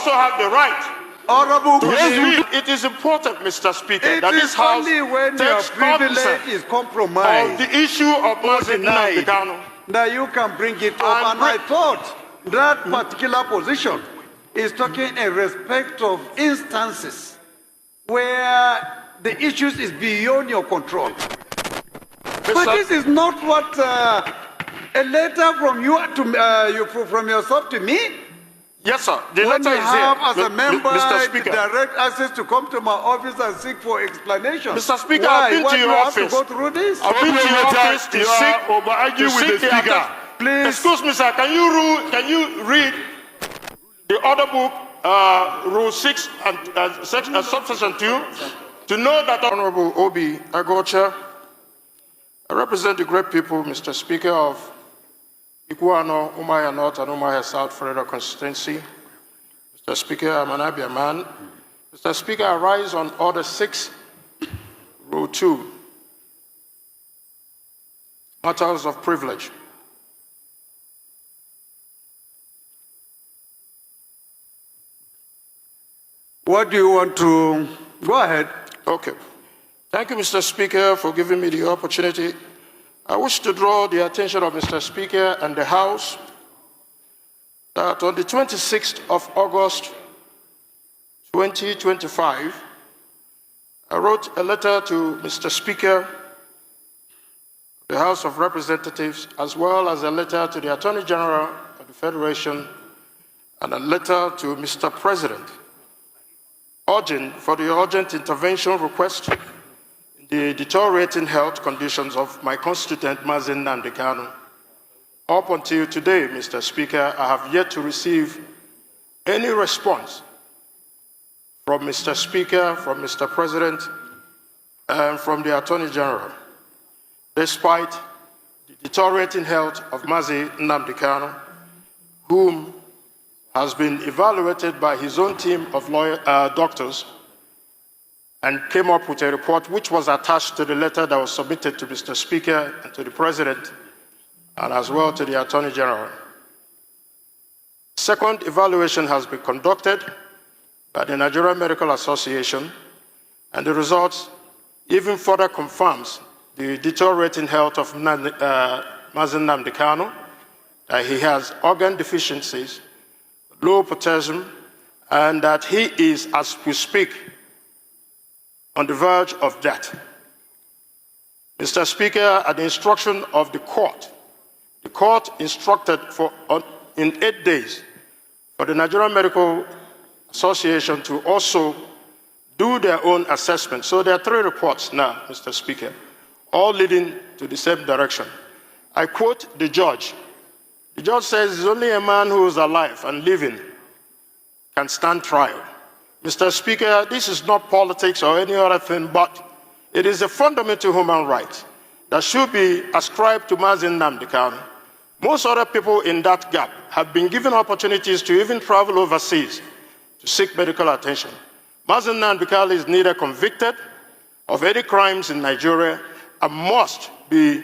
also have the right. It is important, Mr. Speaker, that this House takes cognizance is compromised of the issue of Mazi Nnamdi Kanu. Now you can bring it up, and I thought that particular position is talking in respect of instances where the issues is beyond your control. But this is not what a letter from you to from yourself to me. Yes, sir. The when letter you is have, here. as a member, Mr. Speaker, direct access to come to my office and seek for explanation. Mr. Speaker, why? I've been Why to do your you office. Have to go through this? I've been to your office to seek the Speaker. Please. Excuse me, sir. Can you read the order book, Rule 6 and subsection 2, to know that Honorable Obi Agocha, I represent the great people, Mr. Speaker, of Iguano, Umaya North and Umaya South Federal Constituency. Mr. Speaker, I'm an Abia man. Mr. Speaker, I rise on Order 6, Rule 2, matters of privilege. What do you want to... Go ahead. Okay. Thank you, Mr. Speaker, for giving me the opportunity. I wish to draw the attention of Mr. Speaker and the House that on the 26th of August 2025, I wrote a letter to Mr. Speaker of the House of Representatives, as well as a letter to the Attorney General of the Federation and a letter to Mr. President, urging for the urgent intervention request in the deteriorating health conditions of my constituent, Mazi Nnamdi Kanu. Up until today, Mr. Speaker, I have yet to receive any response from Mr. Speaker, from Mr. President, and from the Attorney General, despite the deteriorating health of Mazi Nnamdi Kanu, whom has been evaluated by his own team of doctors and came up with a report which was attached to the letter that was submitted to Mr. Speaker and to the President and as well to the Attorney General. Second evaluation has been conducted by the Nigerian Medical Association, and the results even further confirms the deteriorating health of Mazi Nnamdi Kanu, that he has organ deficiencies, low potassium, and that he is, as we speak, on the verge of death. Mr. Speaker, at the instruction of the court instructed in 8 days for the Nigerian Medical Association to also do their own assessment. So there are 3 reports now, Mr. Speaker, all leading to the same direction. I quote the judge. The judge says, "It's only a man who is alive and living can stand trial." Mr. Speaker, this is not politics or any other thing, but it is a fundamental human right that should be ascribed to Mazi Nnamdi Kanu. Most other people in that gap have been given opportunities to even travel overseas to seek medical attention. Mazi Nnamdi Kanu is neither convicted of any crimes in Nigeria and must be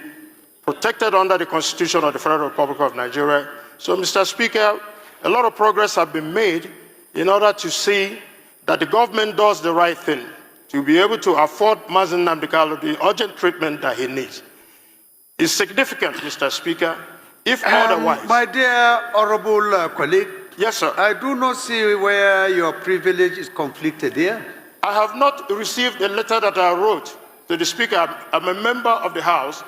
protected under the Constitution of the Federal Republic of Nigeria. So, Mr. Speaker, a lot of progress has been made in order to see that the government does the right thing to be able to afford Mazi Nnamdi Kanu the urgent treatment that he needs. It's significant, Mr. Speaker, if otherwise. My dear honorable colleague, yes, sir. I do not see where your privilege is conflicted here. I have not received a letter that I wrote to the Speaker. I'm a member of the House,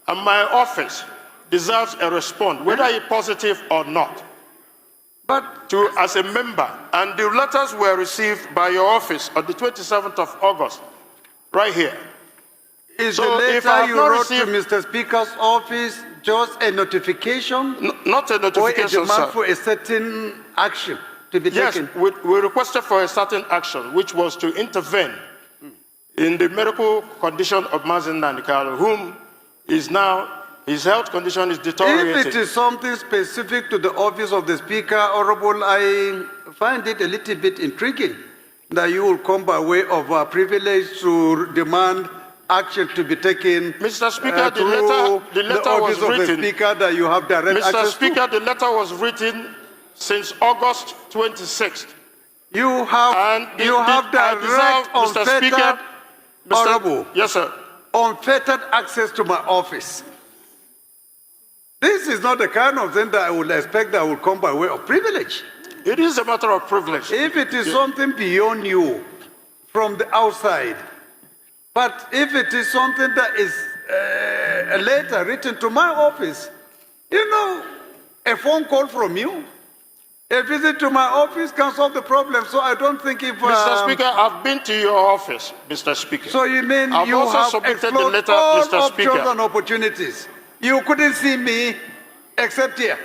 and my office deserves a response, whether it's positive or not. But as a member, and the letters were received by your office on the 27th of August, right here. Is the letter you wrote to Mr. Speaker's office just a notification? Not a notification, or a demand for a certain action to be taken? Yes, we requested for a certain action, which was to intervene in the medical condition of Mazi Nnamdi Kanu, whom is now, his health condition is deteriorating. If it is something specific to the office of the Speaker, Honorable, I find it a little bit intriguing that you will come by way of a privilege to demand action to be taken. Mr. Speaker, the letter was written. Of the Speaker that you have direct access Mr. Speaker, the letter was written since August 26th. You have direct, unfettered, Honorable. Yes, sir. Unfettered access to my office. This is not the kind of thing that I would expect that will come by way of privilege. It is a matter of privilege. If it is something beyond you from the outside, but if it is something that is a letter written to my office, you know, a phone call from you, a visit to my office can solve the problem. So I don't think if... Mr. Speaker, I've been to your office, Mr. Speaker. So you mean I've you also have submitted explored the letter, all Mr. options Speaker. and opportunities. You couldn't see me except here.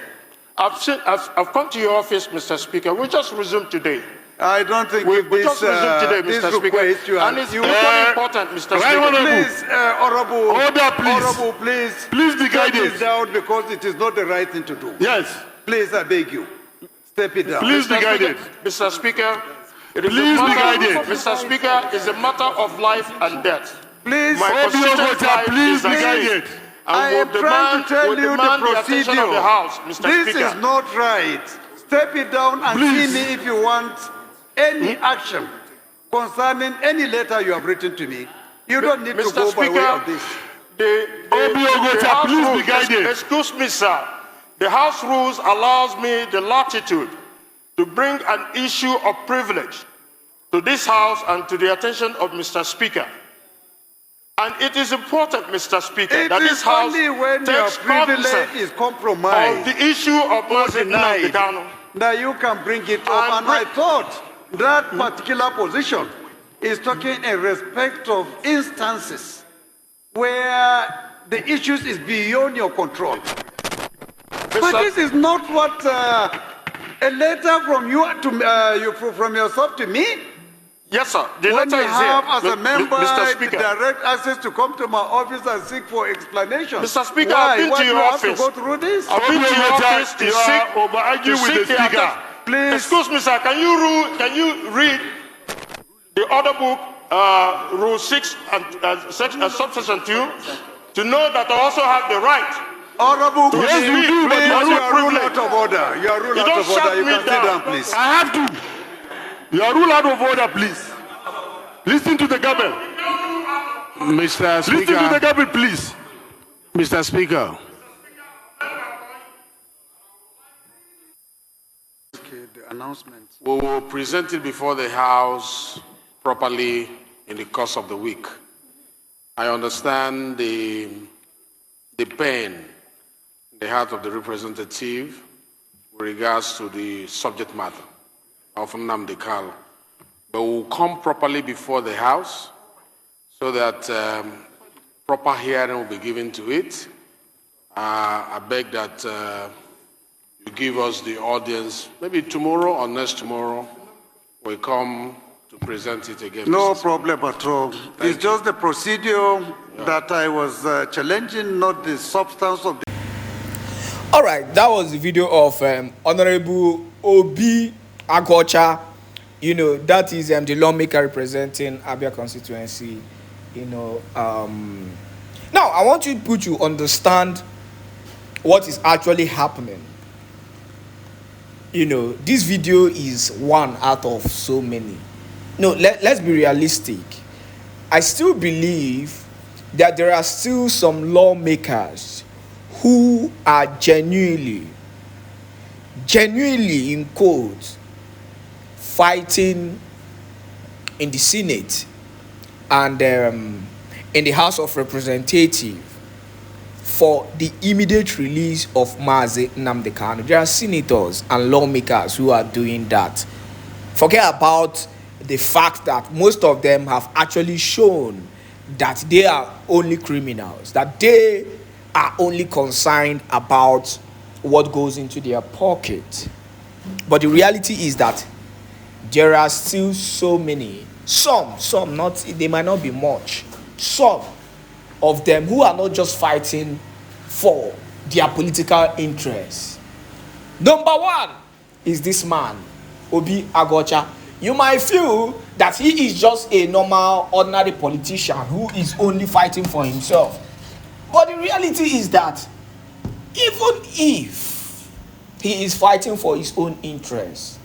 I've come to your office, Mr. Speaker. We just resumed today. I don't think We just resumed today, Mr. Speaker. And it's equally important, Mr. Speaker. Please, Honorable. Order, please. Honorable, please. Please be Step guided. it down because it is not the right thing to do. Yes. Please, I beg you. Step it down. Please be guided. Mr. Speaker, it is Please be guided. Mr. Speaker, it's a matter of life and death. Please. My constituent life please is be at guided. stake. I am trying to tell you the attention of the procedure. House, Mr. This Speaker. is not right. Step it down and Please. see me if you want any action concerning any letter you have written to me. You don't need to Mr. go by way Speaker, of this. the House please be rules, guided. excuse me, sir. The House rules allows me the latitude to bring an issue of privilege to this House and to the attention of Mr. Speaker. And it is important, Mr. Speaker, It that this is House only when your takes privilege cognizance is of compromised the issue of Mazi Nnamdi Kanu. that you can bring it up. And I thought that particular position is talking in respect of instances where the issues is beyond your control. But this is not what a letter from you to from yourself to me. Yes, sir. The When letter you is have, here, as a member, Mr. Speaker. direct access to come to my office and seek for explanation. Mr. Speaker, Why? I've been Why to do your you have office. to go through this? I've been to your office to seek over-arguing with the the speaker. Please. Excuse me, sir. Can you read the order book, Rule 6 and subsection 2, to know that I also have the right? Honorable, Yes, you do, but please, you are you not are ruled privileged. out of order. You are ruled You out don't of order. shut You me can sit down. down, please. I have to. You are ruled out of order, please. Listen to the gavel. Mr. Listen to the Speaker, gavel, please. Mr. Speaker, Okay, the announcement. we will present it before the House properly in the course of the week. I understand the pain in the heart of the representative with regards to the subject matter of Nnamdi Kanu, but we will come properly before the House so that proper hearing will be given to it. I beg that you give us the audience, maybe tomorrow or next tomorrow, we come to present it again. No Mr. problem at all. It's just the procedure that I was challenging, not the substance of the... All right, that was the video of Honorable Obi Agocha. You know, that is the lawmaker representing Abia constituency. You know, now I want you to understand what is actually happening. You know, this video is one out of so many. No, let's be realistic. I still believe that there are still some lawmakers who are genuinely in quotes, fighting in the Senate and in the House of Representatives for the immediate release of Mazi Nnamdi Kanu. There are senators and lawmakers who are doing that. Forget about the fact that most of them have actually shown that they are only criminals, that they are only concerned about what goes into their pocket. But the reality is that there are still so many, some not, they might not be much, some of them who are not just fighting for their political interests. Number one is this man, Obi Agocha. You might feel that he is just a normal, ordinary politician who is only fighting for himself. But the reality is that even if he is fighting for his own interests,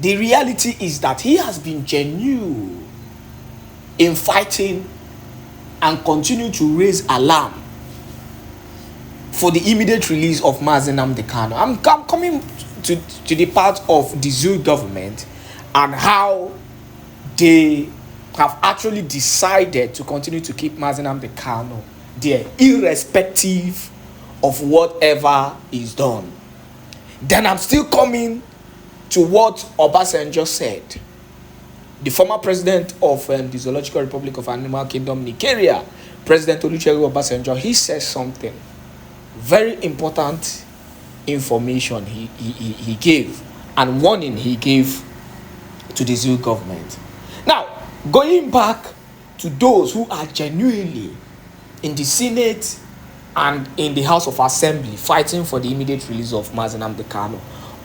The reality is that he has been genuine in fighting and continue to raise alarm for the immediate release of NNAMDI KANU. I'm coming to the part of the Zulu government and how they have actually decided to continue to keep NNAMDI KANU there, irrespective of whatever is done. Then I'm still coming to what Obasanjo said. The former president of the Zoological Republic of Animal Kingdom, Nigeria, President Olusegun Obasanjo, he says something very important information he gave and warning he gave to the Zulu government. Now, going back to those who are genuinely in the Senate and in the House of Assembly fighting for the immediate release of NNAMDI KANU,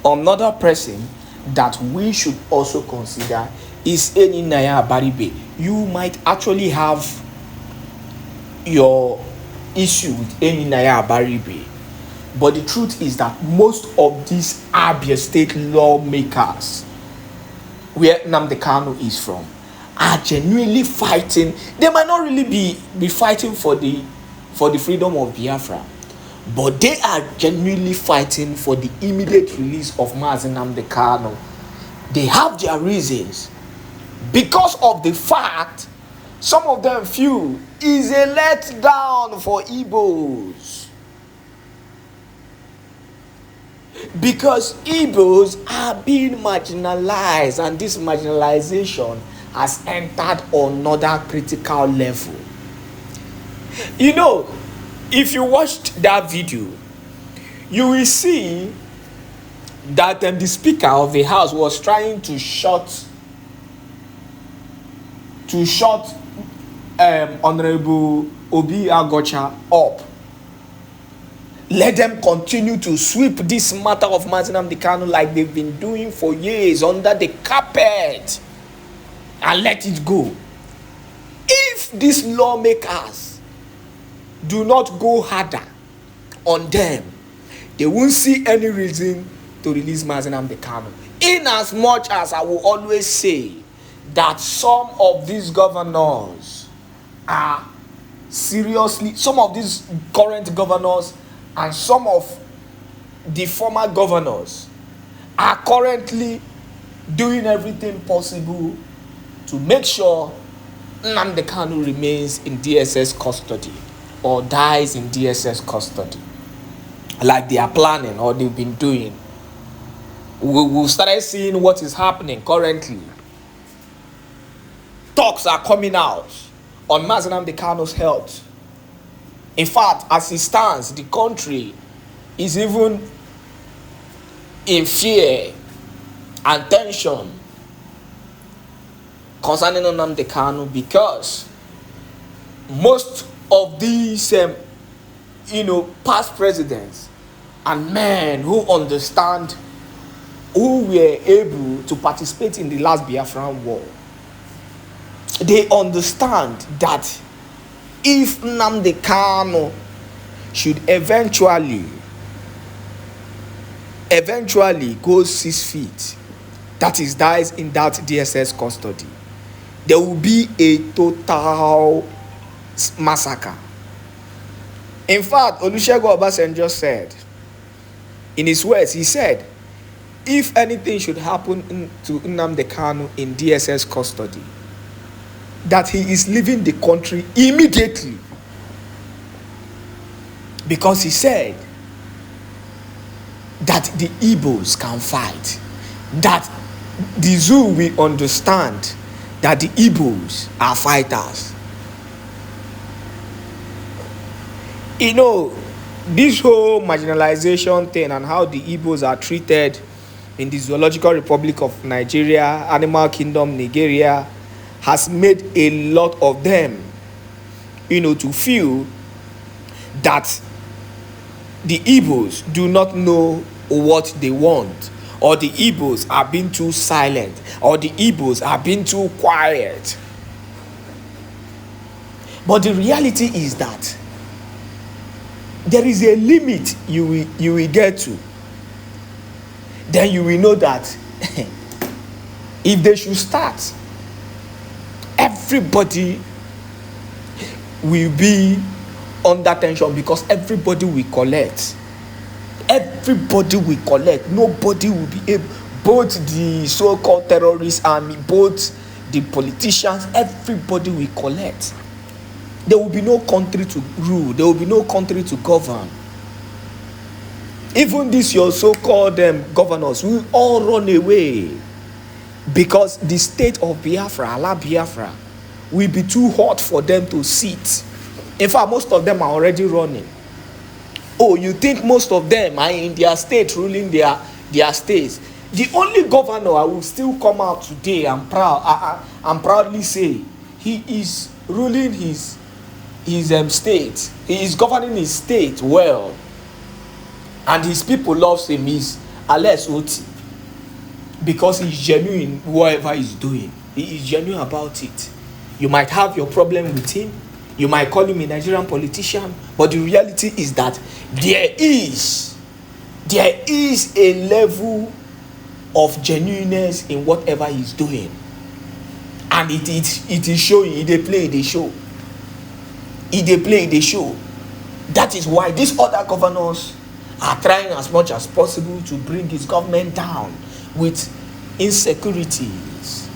another person that we should also consider is NNAMDI. You might actually have your issue with NNAMDI, but the truth is that most of these Abia state lawmakers, where NNAMDI KANU is from, are genuinely fighting. They might not really be fighting for the freedom of Biafra, but they are genuinely fighting for the immediate release of NNAMDI KANU. They have their reasons, because of the fact some of them feel is a letdown for Igbos, because Igbos are being marginalized, and this marginalization has entered another critical level. You know, if you watched that video, you will see that the Speaker of the House was trying to shut Honorable Obi Agocha up. Let them continue to sweep this matter of NNAMDI KANU like they've been doing for years under the carpet, and let it go. If these lawmakers do not go harder on them, they won't see any reason to release NNAMDI KANU. In as much as I will always say that some of these governors are seriously, some of these current governors and some of the former governors are currently doing everything possible to make sure NNAMDI KANU remains in DSS custody or dies in DSS custody, like they are planning or they've been doing. We started seeing what is happening currently. Talks are coming out on NNAMDI KANU's health. In fact, as it stands, the country is even in fear and tension concerning NNAMDI KANU, because most of these past presidents and men who understand, who were able to participate in the last Biafran war, they understand that if NNAMDI KANU should eventually go 6 feet, that is, dies in that DSS custody, there will be a total massacre. In fact, Olusegun Obasanjo said, in his words, he said, if anything should happen to NNAMDI KANU in DSS custody, that he is leaving the country immediately. Because he said that the Igbos can fight, that the Zulu will understand that the Igbos are fighters. You know, this whole marginalization thing and how the Igbos are treated in the Zoological Republic of Nigeria, Animal Kingdom, Nigeria, has made a lot of them, to feel that the Igbos do not know what they want, or the Igbos are being too silent, or the Igbos are being too quiet. But the reality is that there is a limit you will get to. Then you will know that If they should start, everybody will be under tension because everybody will collect. Everybody will collect. Nobody will be able, both the so-called terrorist army, both the politicians, everybody will collect. There will be no country to rule. There will be no country to govern. Even these your so-called governors will all run away because the state of Biafra, La Biafra, will be too hot for them to sit. In fact, most of them are already running. Oh, you think most of them are in their state ruling their states? The only governor I will still come out today and proudly say he is ruling his state. He is governing his state well, and his people loves him. Is Alex Oti, because he's genuine whatever he's doing. He is genuine about it. You might have your problem with him. You might call him a Nigerian politician, but the reality is that there is a level of genuineness in whatever he's doing, and it is showing. They play the show. They play the show. That is why these other governors are trying as much as possible to bring his government down with insecurities.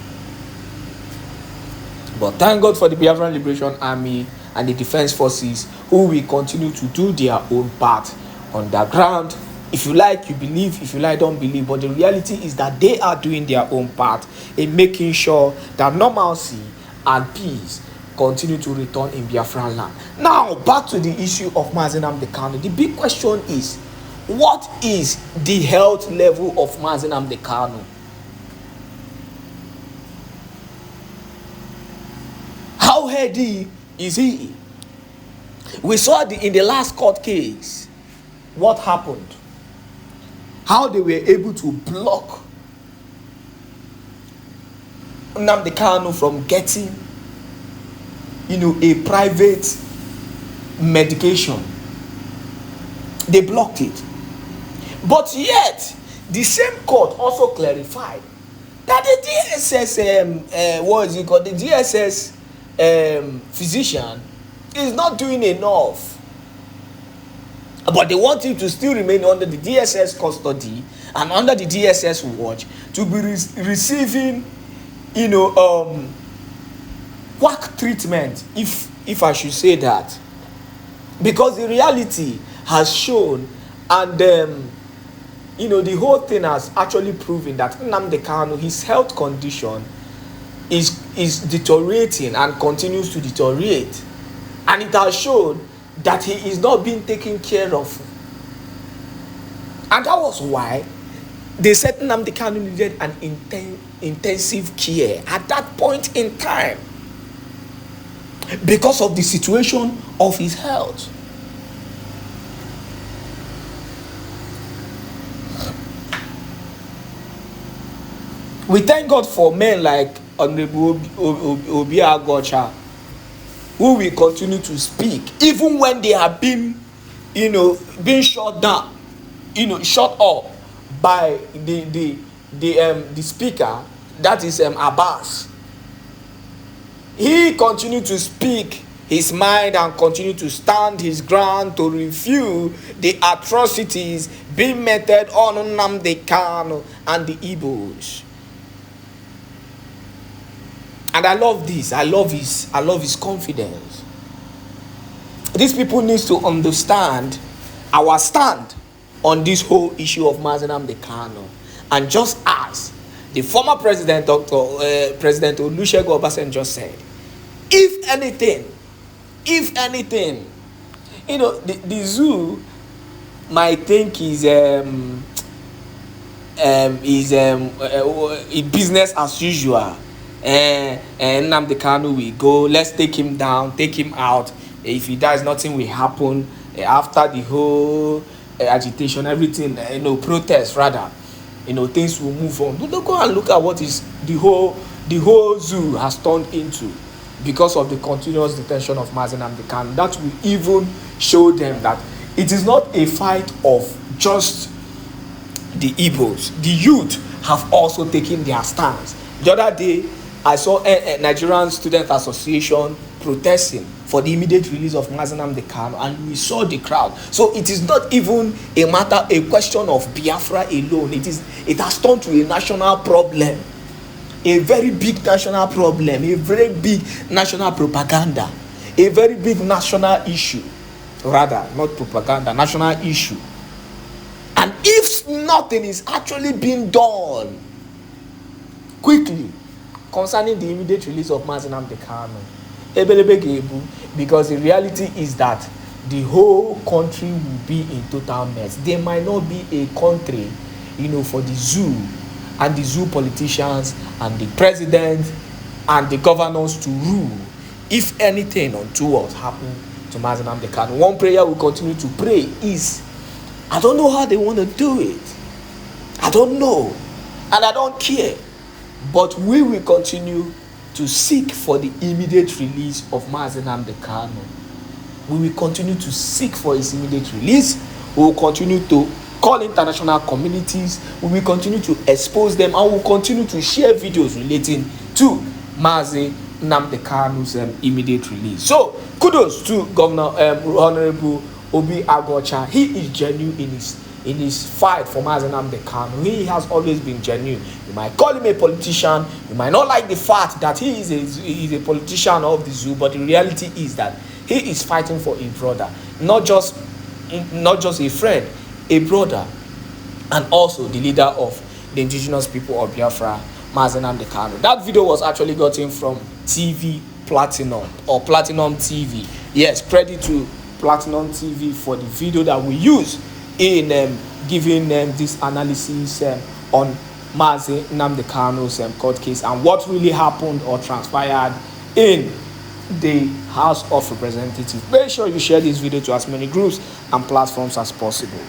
But thank God for the Biafran Liberation Army and the Defense Forces, who will continue to do their own part on the ground. If you like, you believe. If you like, don't believe. But the reality is that they are doing their own part in making sure that normalcy and peace continue to return in Biafran land. Now, back to the issue of Mazi Nnamdi Kanu. The big question is, what is the health level of Mazi Nnamdi Kanu? How healthy is he? We saw in the last court case what happened. How they were able to block Nnamdi Kanu from getting, a private medication. They blocked it. But yet, the same court also clarified that the DSS, the DSS physician is not doing enough. But they want him to still remain under the DSS custody and under the DSS watch to be receiving, quack treatment, if I should say that. Because the reality has shown, and the whole thing has actually proven that Nnamdi Kanu, his health condition is deteriorating and continues to deteriorate, and it has shown that he is not being taken care of. And that was why they said Nnamdi Kanu needed an intensive care at that point in time, because of the situation of his health. We thank God for men like Honorable Obi Agocha, who will continue to speak even when they have been, being shut down, shut up by the speaker, that is Abbas. He continued to speak his mind and continue to stand his ground to refute the atrocities being meted on Nnamdi Kanu and the Igbos. And I love this. I love his confidence. These people need to understand our stand on this whole issue of Mazi Nnamdi Kanu. And just as the former president, President Olusegun Obasanjo said, if anything, the zoo might think is business as usual. And Nnamdi Kanu will go, let's take him down, take him out. If he dies, nothing will happen. After the whole agitation, everything, protest rather, things will move on. Don't go and look at what is the whole zoo has turned into because of the continuous detention of Mazi Nnamdi Kanu. That will even show them that it is not a fight of just the Igbos. The youth have also taken their stance. The other day, I saw a Nigerian Student Association protesting for the immediate release of NNAMDI KANU, and we saw the crowd. So it is not even a question of Biafra alone. It has turned to a national problem, a very big national problem, a very big national propaganda, a very big national issue. Rather, not propaganda, national issue. And if nothing is actually being done quickly concerning the immediate release of NNAMDI KANU, because the reality is that the whole country will be in total mess. There might not be a country, for the zoo and the zoo politicians and the president and the governors to rule if anything untoward happen to NNAMDI KANU. One prayer we continue to pray is, I don't know how they want to do it. I don't know, and I don't care. But we will continue to seek for the immediate release of NNAMDI KANU. We will continue to seek for his immediate release. We will continue to call international communities. We will continue to expose them, and we will continue to share videos relating to NNAMDI KANU's immediate release. So, kudos to Governor Honorable Obi Agocha. He is genuine in his fight for NNAMDI KANU. He has always been genuine. You might call him a politician, you might not like the fact that he is a politician of the zoo, but the reality is that he is fighting for a brother, not just a friend, a brother, and also the leader of the indigenous people of Biafra, NNAMDI KANU. That video was actually gotten from TV Platinum or Platinum TV. Yes, credit to Platinum TV for the video that we use in giving this analysis on NNAMDI KANU's court case and what really happened or transpired in the House of Representatives. Make sure you share this video to as many groups and platforms as possible.